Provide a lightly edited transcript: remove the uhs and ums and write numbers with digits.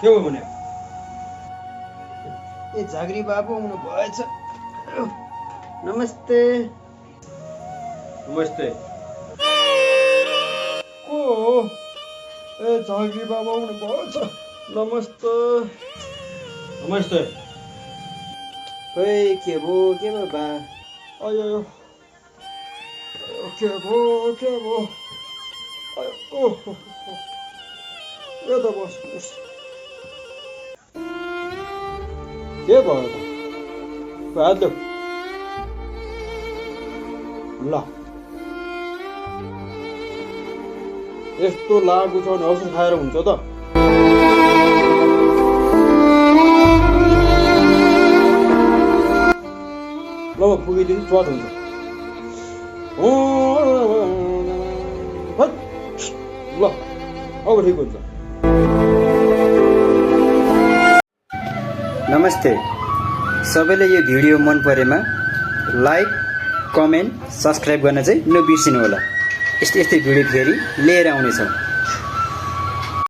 के हो भने? ए झाग्री बाबु आउनु भएछ। नमस्ते। नमस्ते। को हो? ए झाग्री बाबु आउनु भएछ। नमस्ते। नमस्ते। खै के भो बा? आयो के भो ओहो यता बस्नुहोस्। के भयो त? हात देऊ। ल यस्तो लागु छ भने औषध खाएर हुन्छ त? ल म पुगिदिन्छु, चट हुन्छ। ल अब ठिक हुन्छ। नमस्ते। सबैले यो भिडियो मन परेमा लाइक, कमेन्ट, सब्सक्राइब गर्न चाहिँ नबिर्सिनु होला। यस्तै भिडियो फेरि लिएर आउनेछौँ।